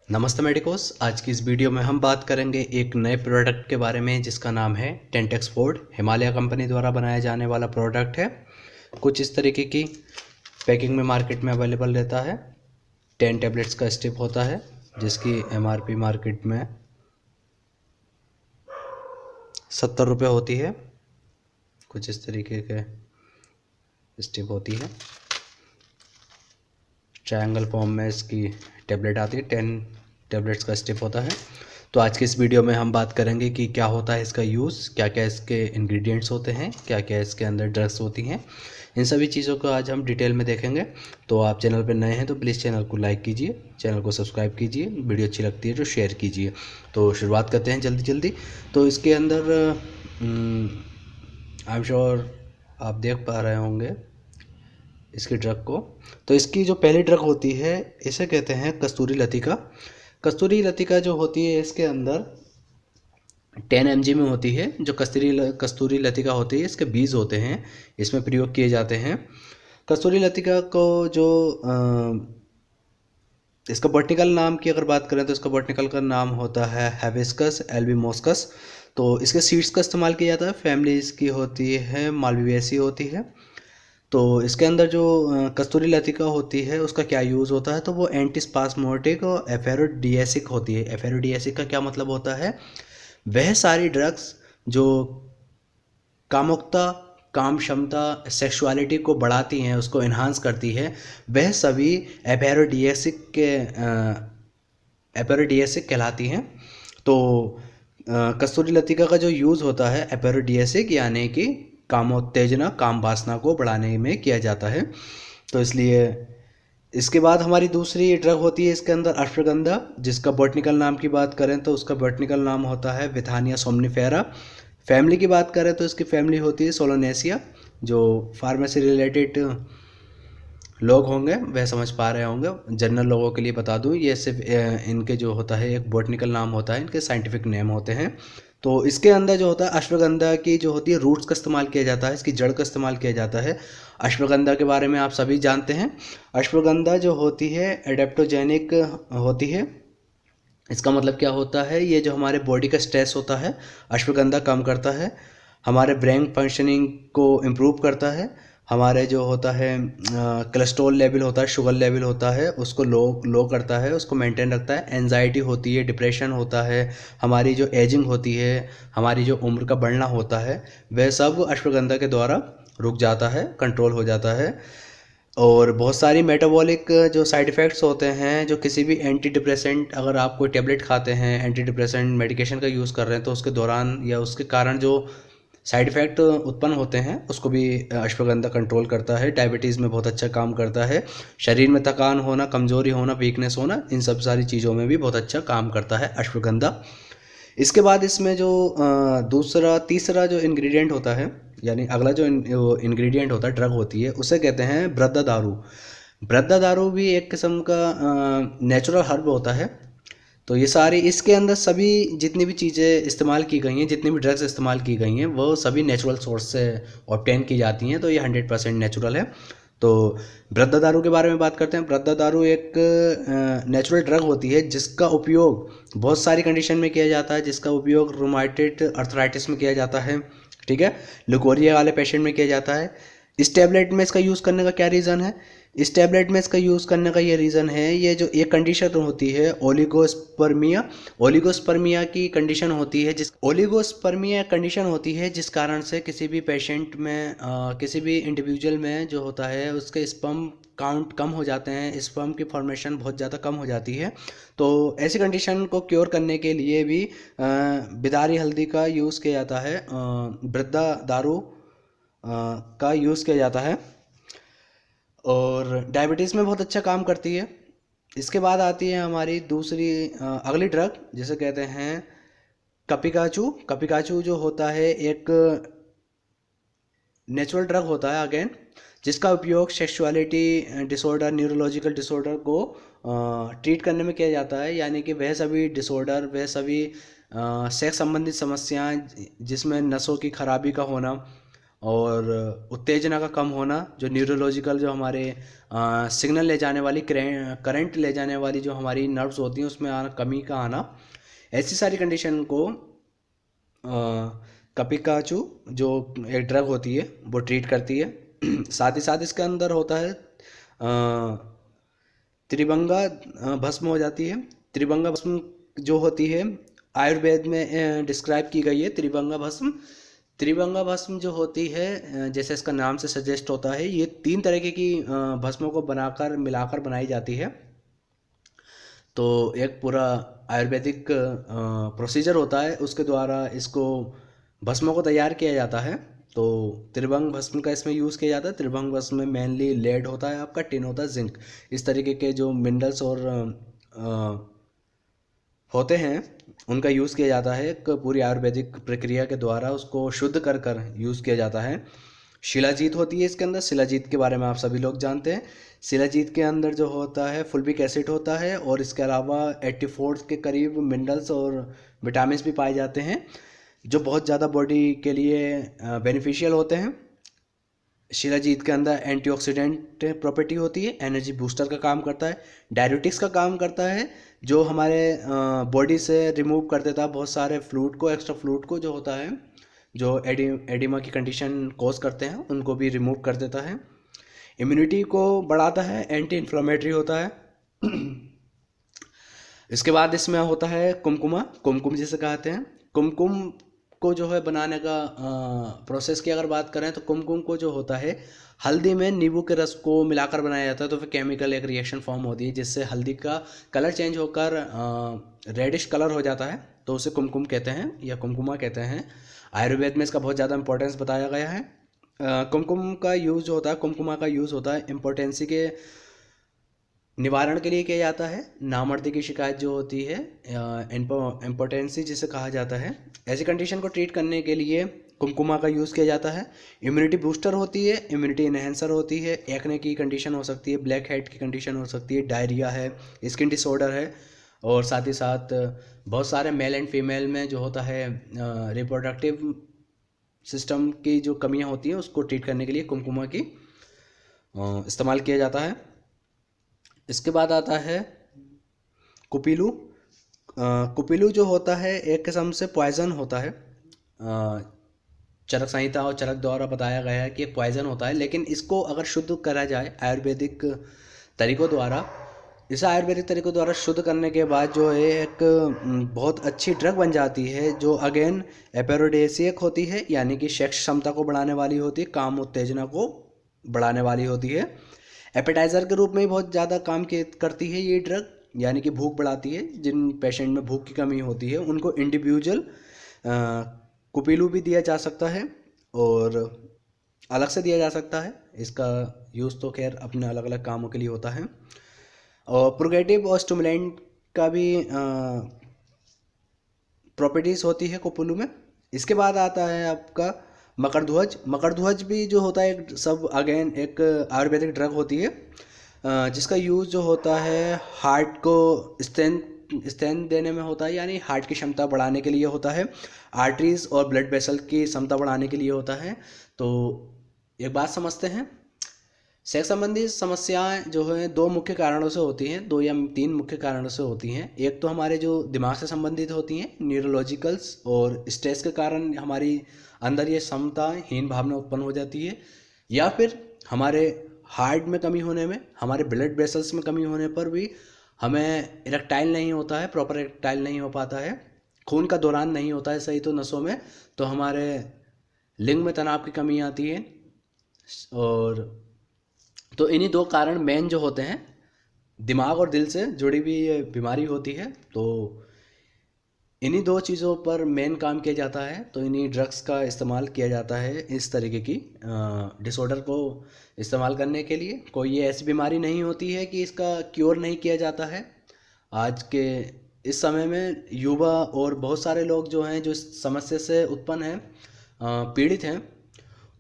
नमस्ते मेडिकोस। आज की इस वीडियो में हम बात करेंगे एक नए प्रोडक्ट के बारे में जिसका नाम है टेंटेक्स फोर्ड। हिमालय कंपनी द्वारा बनाया जाने वाला प्रोडक्ट है। कुछ इस तरीके की पैकिंग में मार्केट में अवेलेबल रहता है। 10 टैबलेट्स का स्टिप होता है जिसकी एमआरपी मार्केट में 70 रुपये होती है। कुछ इस तरीके के स्टिप होती है। ट्रायंगल फॉर्म में इसकी टैबलेट आती है। 10 टैबलेट्स का स्टिप होता है। तो आज की इस वीडियो में हम बात करेंगे कि क्या होता है इसका यूज़, क्या क्या इसके इंग्रेडिएंट्स होते हैं, क्या क्या इसके अंदर ड्रग्स होती हैं। इन सभी चीज़ों को आज हम डिटेल में देखेंगे। तो आप चैनल पर नए हैं तो प्लीज़ चैनल को लाइक कीजिए, चैनल को सब्सक्राइब कीजिए, वीडियो अच्छी लगती है तो शेयर कीजिए। तो शुरुआत करते हैं जल्दी जल्दी। तो इसके अंदर आई एम श्योर आप देख पा रहे होंगे इसकी ड्रग को। तो इसकी जो पहली ड्रग होती है इसे कहते हैं कस्तूरी लतिका। कस्तूरी लतिका जो होती है इसके अंदर 10 mg में होती है। जो कस्तूरी लतिका होती है इसके बीज होते हैं, इसमें प्रयोग किए जाते हैं। कस्तूरी लतिका को जो इसका बॉटनिकल नाम की अगर बात करें तो इसका बॉटनिकल का नाम होता है हिबिस्कस एल्बीमोस्कस। तो इसके सीड्स का इस्तेमाल किया जाता है। फैमिली इसकी होती है मालवेसी होती है। तो इसके अंदर जो कस्तूरी लतिका होती है उसका क्या यूज़ होता है, तो वो एंटीस्पास्मोटिक और एफेरोडियासिक होती है। एफेरोडियासिक का क्या मतलब होता है, वह सारी ड्रग्स जो कामुकता, काम क्षमता, सेक्सुअलिटी को बढ़ाती हैं, उसको इन्हांस करती है, वह सभी एपेरोडियासिक कहलाती हैं। तो कस्तूरी लतिका का जो यूज़ होता है एपेरोडियासिक यानी कि कामोत्तेजना, काम वासना को बढ़ाने में किया जाता है। तो इसलिए इसके बाद हमारी दूसरी ड्रग होती है इसके अंदर अश्वगंधा, जिसका बॉटनिकल नाम की बात करें तो उसका बॉटनिकल नाम होता है विथानिया सोमनिफेरा। फैमिली की बात करें तो इसकी फैमिली होती है सोलोनेसिया। जो फार्मेसी रिलेटेड लोग होंगे वह समझ पा रहे होंगे। जनरल लोगों के लिए बता दूं, ये सिर्फ इनके जो होता है एक बॉटनिकल नाम होता है, इनके साइंटिफिक नेम होते हैं। तो इसके अंदर जो होता है अश्वगंधा की जो होती है रूट्स का इस्तेमाल किया जाता है, इसकी जड़ का इस्तेमाल किया जाता है। अश्वगंधा के बारे में आप सभी जानते हैं। अश्वगंधा जो होती है एडेप्टोजेनिक होती है। इसका मतलब क्या होता है, ये जो हमारे बॉडी का स्ट्रेस होता है अश्वगंधा कम करता है। हमारे ब्रेन फंक्शनिंग को इम्प्रूव करता है। हमारे जो होता है कोलेस्ट्रॉल लेवल होता है, शुगर लेवल होता है, उसको लो लो करता है, उसको मेंटेन रखता है। एंजाइटी होती है, डिप्रेशन होता है, हमारी जो एजिंग होती है, हमारी जो उम्र का बढ़ना होता है, वह सब अश्वगंधा के द्वारा रुक जाता है, कंट्रोल हो जाता है। और बहुत सारी मेटाबॉलिक जो साइड इफ़ेक्ट्स होते हैं, जो किसी भी एंटी डिप्रेसेंट, अगर आप कोई टेबलेट खाते हैं, एंटी डिप्रेसेंट मेडिकेशन का यूज़ कर रहे हैं, तो उसके दौरान या उसके कारण जो साइड इफ़ेक्ट उत्पन्न होते हैं उसको भी अश्वगंधा कंट्रोल करता है। डायबिटीज़ में बहुत अच्छा काम करता है। शरीर में थकान होना, कमज़ोरी होना, वीकनेस होना, इन सब सारी चीज़ों में भी बहुत अच्छा काम करता है अश्वगंधा। इसके बाद इसमें जो तीसरा जो इंग्रेडिएंट होता है, यानी अगला जो इंग्रेडिएंट होता है, ड्रग होती है, उसे कहते हैं वृद्धा दारू। वृद्धा दारू भी एक किस्म का नेचुरल हर्ब होता है। तो ये सारी इसके अंदर सभी जितनी भी चीज़ें इस्तेमाल की गई हैं, जितनी भी ड्रग्स इस्तेमाल की गई हैं, वो सभी नेचुरल सोर्स से ऑब्टेन की जाती हैं। तो ये 100% नेचुरल है। तो वृद्धा दारू के बारे में बात करते हैं। वृद्धा दारू एक नेचुरल ड्रग होती है जिसका उपयोग बहुत सारी कंडीशन में किया जाता है। जिसका उपयोग रोमाटिड अर्थराइटिस में किया जाता है, ठीक है, लुकोरिया वाले पेशेंट में किया जाता है। इस टैबलेट में इसका यूज़ करने का क्या रीज़न है, इस टैबलेट में इसका यूज़ करने का ये रीज़न है, ये जो एक कंडीशन होती है ओलिगोस्पर्मिया। ओलिगोस्पर्मिया की कंडीशन होती है, जिस कारण से किसी भी पेशेंट में किसी भी इंडिविजुअल में जो होता है उसके स्पर्म काउंट कम हो जाते हैं, स्पर्म की फॉर्मेशन बहुत ज़्यादा कम हो जाती है। तो ऐसी कंडीशन को क्योर करने के लिए भी बिदारी हल्दी का यूज़ किया जाता है, वृद्धा दारू का यूज़ किया जाता है, और डायबिटीज़ में बहुत अच्छा काम करती है। इसके बाद आती है हमारी दूसरी अगली ड्रग जिसे कहते हैं कपिकाचू। कपिकाचू जो होता है एक नेचुरल ड्रग होता है अगेन, जिसका उपयोग सेक्सुअलिटी डिसऑर्डर, न्यूरोलॉजिकल डिसऑर्डर को ट्रीट करने में किया जाता है। यानी कि वह सभी डिसऑर्डर, वह सभी सेक्स संबंधित समस्याएं जिसमें नसों की खराबी का होना और उत्तेजना का कम होना, जो न्यूरोलॉजिकल जो हमारे सिग्नल ले जाने वाली करंट ले जाने वाली जो हमारी नर्व्स होती हैं उसमें कमी का आना, ऐसी सारी कंडीशन को कपिकाचू जो एक ड्रग होती है वो ट्रीट करती है। साथ ही साथ इसके अंदर होता है त्रिभंगा भस्म हो जाती है। त्रिभंगा भस्म जो होती है आयुर्वेद में डिस्क्राइब की गई है। त्रिभंगा भस्म जो होती है, जैसे इसका नाम से सजेस्ट होता है, ये 3 तरीके की भस्मों को बनाकर मिलाकर बनाई जाती है। तो एक पूरा आयुर्वेदिक प्रोसीजर होता है, उसके द्वारा इसको भस्मों को तैयार किया जाता है। तो त्रिभंग भस्म का इसमें यूज़ किया जाता है। त्रिभंग भस्म में मेनली लेड होता है, आपका टिन होता है, जिंक, इस तरीके के जो मिनरल्स और होते हैं उनका यूज़ किया जाता है। एक पूरी आयुर्वेदिक प्रक्रिया के द्वारा उसको शुद्ध कर कर यूज़ किया जाता है। शिलाजीत होती है इसके अंदर। शिलाजीत के बारे में आप सभी लोग जानते हैं। शिलाजीत के अंदर जो होता है फुल्विक एसिड होता है और इसके अलावा 84 के करीब मिनरल्स और विटामिन भी पाए जाते हैं जो बहुत ज़्यादा बॉडी के लिए बेनिफिशियल होते हैं। शिलाजीत के अंदर एंटीऑक्सीडेंट प्रॉपर्टी होती है, एनर्जी बूस्टर का काम करता है, डायरेटिक्स का काम करता है, जो हमारे बॉडी से रिमूव कर देता है बहुत सारे फ्लूइड को, एक्स्ट्रा फ्लूइड को जो होता है, जो एडिमा की कंडीशन कॉज करते हैं उनको भी रिमूव कर देता है। इम्यूनिटी को बढ़ाता है, एंटी इन्फ्लेमेटरी होता है। इसके बाद इसमें होता है कुमकुम जिसे कहते हैं। कुमकुम को जो है बनाने का प्रोसेस की अगर बात करें तो कुमकुम को जो होता है हल्दी में नींबू के रस को मिलाकर बनाया जाता है। तो फिर केमिकल एक रिएक्शन फॉर्म होती है जिससे हल्दी का कलर चेंज होकर रेडिश कलर हो जाता है, तो उसे कुमकुम कहते हैं या कुमकुमा कहते हैं। आयुर्वेद में इसका बहुत ज़्यादा इंपॉर्टेंस बताया गया है। कुमकुम का यूज़ जो होता है, कुमकुमा का यूज़ होता है इम्पोर्टेंसी के निवारण के लिए किया जाता है। नामर्दी की शिकायत जो होती है, इम्पोर्टेंसी जिसे कहा जाता है, ऐसी कंडीशन को ट्रीट करने के लिए कुमकुमा का यूज़ किया जाता है। इम्यूनिटी बूस्टर होती है, इम्यूनिटी इन्हेंसर होती है, एक्ने की कंडीशन हो सकती है, ब्लैक हेड की कंडीशन हो सकती है, डायरिया है, स्किन डिसऑर्डर है, और साथ ही साथ बहुत सारे मेल एंड फीमेल में जो होता है रिप्रोडक्टिव सिस्टम की जो कमियां होती हैं उसको ट्रीट करने के लिए कुमकुमा की इस्तेमाल किया जाता है। इसके बाद आता है कुपीलू। कुपीलू जो होता है एक किस्म से पॉइजन होता है। चरक संहिता और चरक द्वारा बताया गया है कि एक पॉइजन होता है, लेकिन इसको अगर शुद्ध करा जाए आयुर्वेदिक तरीक़ों द्वारा, इसे आयुर्वेदिक तरीक़ों द्वारा शुद्ध करने के बाद जो है एक बहुत अच्छी ड्रग बन जाती है, जो अगेन एपेरोडियासिक होती है, यानी कि सेक्स क्षमता को बढ़ाने वाली होती है, काम उत्तेजना को बढ़ाने वाली होती है। एपेटाइज़र के रूप में बहुत ज़्यादा काम करती है ये ड्रग, यानी कि भूख बढ़ाती है। जिन पेशेंट में भूख की कमी होती है उनको इंडिविजुअल कुपीलू भी दिया जा सकता है और अलग से दिया जा सकता है। इसका यूज़ तो खैर अपने अलग अलग कामों के लिए होता है। और प्रोगेटिव और स्टिमुलेंट का भी प्रॉपर्टीज़ होती है कुपीलू में। इसके बाद आता है आपका मकरध्वज। मकरध्वज भी जो होता है एक सब अगेन एक आयुर्वेदिक ड्रग होती है, जिसका यूज़ जो होता है हार्ट को स्ट्रेंथ देने में होता है, यानी हार्ट की क्षमता बढ़ाने के लिए होता है, आर्टरीज और ब्लड वेसल की क्षमता बढ़ाने के लिए होता है। तो एक बात समझते हैं, सेक्स संबंधी समस्याएं जो है 2 मुख्य कारणों से होती हैं, 2 या 3 मुख्य कारणों से होती हैं। एक तो हमारे जो दिमाग से संबंधित होती हैं, न्यूरोलॉजिकल्स, और स्ट्रेस के कारण हमारी अंदर ये समताहीन भावना उत्पन्न हो जाती है, या फिर हमारे हार्ट में कमी होने में, हमारे ब्लड वेसल्स में कमी होने पर भी हमें इरेक्टाइल नहीं होता है, प्रॉपर इरेक्टाइल नहीं हो पाता है, खून का दौरान नहीं होता है सही तो नसों में, तो हमारे लिंग में तनाव की कमी आती है। और तो इन्हीं 2 कारण मेन जो होते हैं, दिमाग और दिल से जुड़ी हुई ये बीमारी होती है। तो इन्हीं 2 चीज़ों पर मेन काम किया जाता है। तो इन्हीं ड्रग्स का इस्तेमाल किया जाता है इस तरीके की डिसऑर्डर को इस्तेमाल करने के लिए। कोई ये ऐसी बीमारी नहीं होती है कि इसका क्योर नहीं किया जाता है। आज के इस समय में युवा और बहुत सारे लोग जो हैं, जो इस समस्या से उत्पन्न हैं, पीड़ित हैं,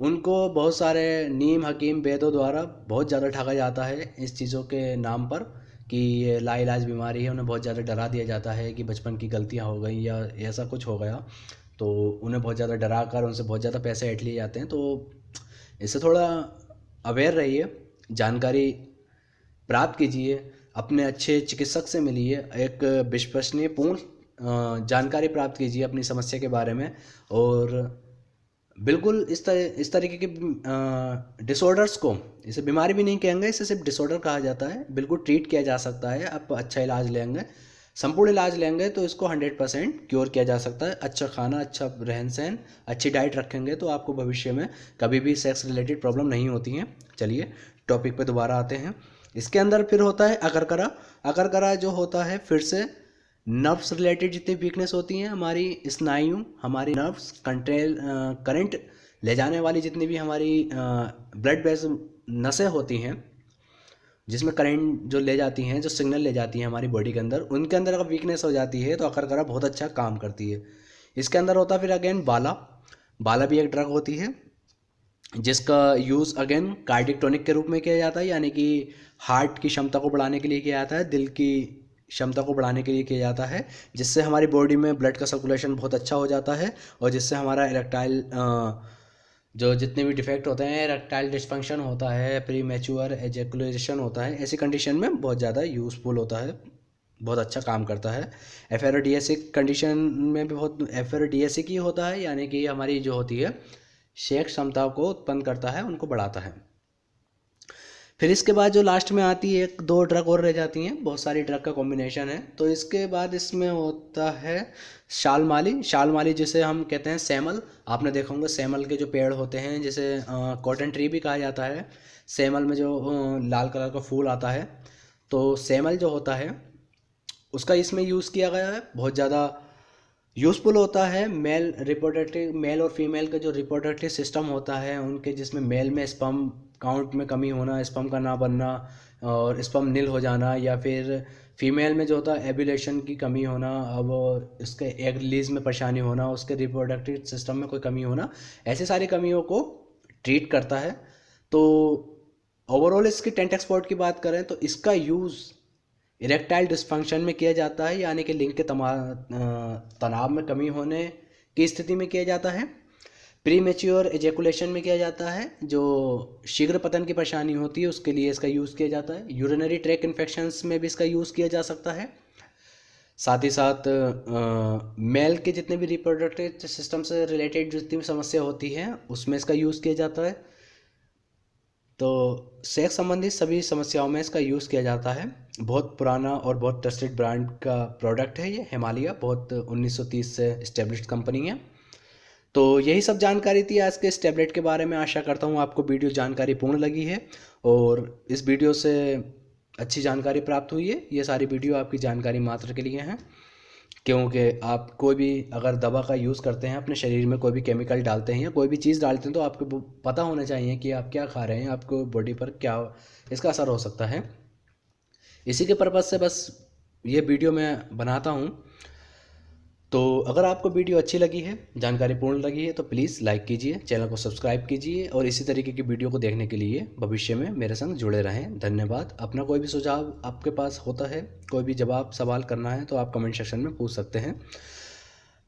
उनको बहुत सारे नीम हकीम वैद्यों द्वारा बहुत ज़्यादा ठगा जाता है इस चीज़ों के नाम पर कि ये लाइलाज बीमारी है। उन्हें बहुत ज़्यादा डरा दिया जाता है कि बचपन की गलतियां हो गई या ऐसा कुछ हो गया। तो उन्हें बहुत ज़्यादा डरा कर उनसे बहुत ज़्यादा पैसे ऐंठ लिए जाते हैं। तो इससे थोड़ा अवेयर रहिए, जानकारी प्राप्त कीजिए, अपने अच्छे चिकित्सक से मिलिए, एक विश्वसनीय पूर्ण जानकारी प्राप्त कीजिए अपनी समस्या के बारे में। और बिल्कुल इस तरीके के डिसऑर्डर्स को, इसे बीमारी भी नहीं कहेंगे, इसे सिर्फ डिसऑर्डर कहा जाता है, बिल्कुल ट्रीट किया जा सकता है। आप अच्छा इलाज लेंगे, संपूर्ण इलाज लेंगे तो इसको 100% क्योर किया जा सकता है। अच्छा खाना, अच्छा रहन सहन, अच्छी डाइट रखेंगे तो आपको भविष्य में कभी भी सेक्स रिलेटेड प्रॉब्लम नहीं होती हैं। चलिए टॉपिक पे दोबारा आते हैं। इसके अंदर फिर होता है अकरकरा। अकरकरा जो होता है फिर से नर्व्स रिलेटेड जितनी वीकनेस होती हैं, हमारी स्नायु, हमारी नर्व्स करंट ले जाने वाली जितनी भी हमारी ब्लड बेस्ड नसें होती हैं, जिसमें करंट जो ले जाती हैं, जो सिग्नल ले जाती हैं हमारी बॉडी के अंदर, उनके अंदर अगर वीकनेस हो जाती है तो अकरकरा बहुत अच्छा काम करती है। इसके अंदर होता है फिर अगेन बाला। बाला भी एक ड्रग होती है जिसका यूज़ अगेन कार्डियक टॉनिक के रूप में किया जाता है, यानी कि हार्ट की क्षमता को बढ़ाने के लिए किया जाता है, दिल की क्षमता को बढ़ाने के लिए किया जाता है, जिससे हमारी बॉडी में ब्लड का सर्कुलेशन बहुत अच्छा हो जाता है और जिससे हमारा इरेक्टाइल जो जितने भी डिफेक्ट होते हैं, इरेक्टाइल डिसफंक्शन होता है, प्री मैच्योर एजैकुलेशन होता है, ऐसी कंडीशन में बहुत ज़्यादा यूज़फुल होता है, बहुत अच्छा काम करता है। एफएरोडियासिक कंडीशन में भी बहुत एफएरोडियासिक ही होता है, यानी कि हमारी जो होती है शेक क्षमता को उत्पन्न करता है, उनको बढ़ाता है। फिर इसके बाद जो लास्ट में आती है, एक दो ड्रग और रह जाती हैं, बहुत सारी ड्रग का कॉम्बिनेशन है। तो इसके बाद इसमें होता है शालमाली। शालमाली जिसे हम कहते हैं सेमल। आपने देखा होगा सेमल के जो पेड़ होते हैं, जिसे कॉटन ट्री भी कहा जाता है। सेमल में जो लाल कलर का फूल आता है, तो सेमल जो होता है उसका इसमें यूज़ किया गया है, बहुत ज़्यादा यूज़फुल होता है। मेल और फीमेल का जो रिप्रोडक्टिव सिस्टम होता है उनके, जिसमें मेल में स्पर्म काउंट में कमी होना, स्पर्म का ना बनना और स्पर्म नील हो जाना, या फिर फीमेल में जो होता है एब्यूलेशन की कमी होना, अब इसके एग रिलीज में परेशानी होना, उसके रिप्रोडक्टिव सिस्टम में कोई कमी होना, ऐसी सारी कमियों को ट्रीट करता है। तो ओवरऑल इसकी 10 एक्सपोर्ट की बात करें तो इसका यूज़ इरेक्टाइल डिसफंक्शन में किया जाता है, यानी कि लिंग के तनाव में कमी होने की स्थिति में किया जाता है। प्री मैच्योर एजैकुलेशन में किया जाता है, जो शीघ्र पतन की परेशानी होती है उसके लिए इसका यूज़ किया जाता है। यूरिनरी ट्रैक इन्फेक्शंस में भी इसका यूज़ किया जा सकता है। साथ ही साथ मेल के जितने भी रिप्रोडक्टिव सिस्टम से रिलेटेड जितनी भी समस्या होती है उसमें इसका यूज़ किया जाता है। तो सेक्स संबंधित सभी समस्याओं में इसका यूज़ किया जाता है। बहुत पुराना और बहुत ट्रस्टेड ब्रांड का प्रोडक्ट है ये हिमालय, बहुत 1930 से इस्टेब्लिश्ड कंपनी है। तो यही सब जानकारी थी आज के इस टैबलेट के बारे में। आशा करता हूँ आपको वीडियो जानकारी पूर्ण लगी है और इस वीडियो से अच्छी जानकारी प्राप्त हुई है। ये सारी वीडियो आपकी जानकारी मात्र के लिए हैं, क्योंकि आप कोई भी अगर दवा का यूज़ करते हैं, अपने शरीर में कोई भी केमिकल डालते हैं या कोई भी चीज़ डालते हैं, तो आपको पता होना चाहिए कि आप क्या खा रहे हैं, आपको बॉडी पर क्या इसका असर हो सकता है। इसी के पर्पज़ से बस ये वीडियो मैं बनाता हूँ। तो अगर आपको वीडियो अच्छी लगी है, जानकारी पूर्ण लगी है, तो प्लीज़ लाइक कीजिए, चैनल को सब्सक्राइब कीजिए और इसी तरीके की वीडियो को देखने के लिए भविष्य में मेरे संग जुड़े रहें। धन्यवाद। अपना कोई भी सुझाव आपके पास होता है, कोई भी जवाब सवाल करना है, तो आप कमेंट सेक्शन में पूछ सकते हैं।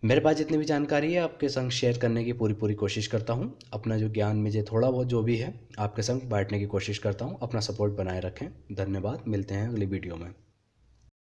मेरे पास जितनी भी जानकारी है आपके संग शेयर करने की पूरी कोशिश करता हूँ। अपना जो ज्ञान मुझे थोड़ा बहुत जो भी है आपके संग बांटने की कोशिश करता हूँ। अपना सपोर्ट बनाए रखें। धन्यवाद। मिलते हैं अगली वीडियो में।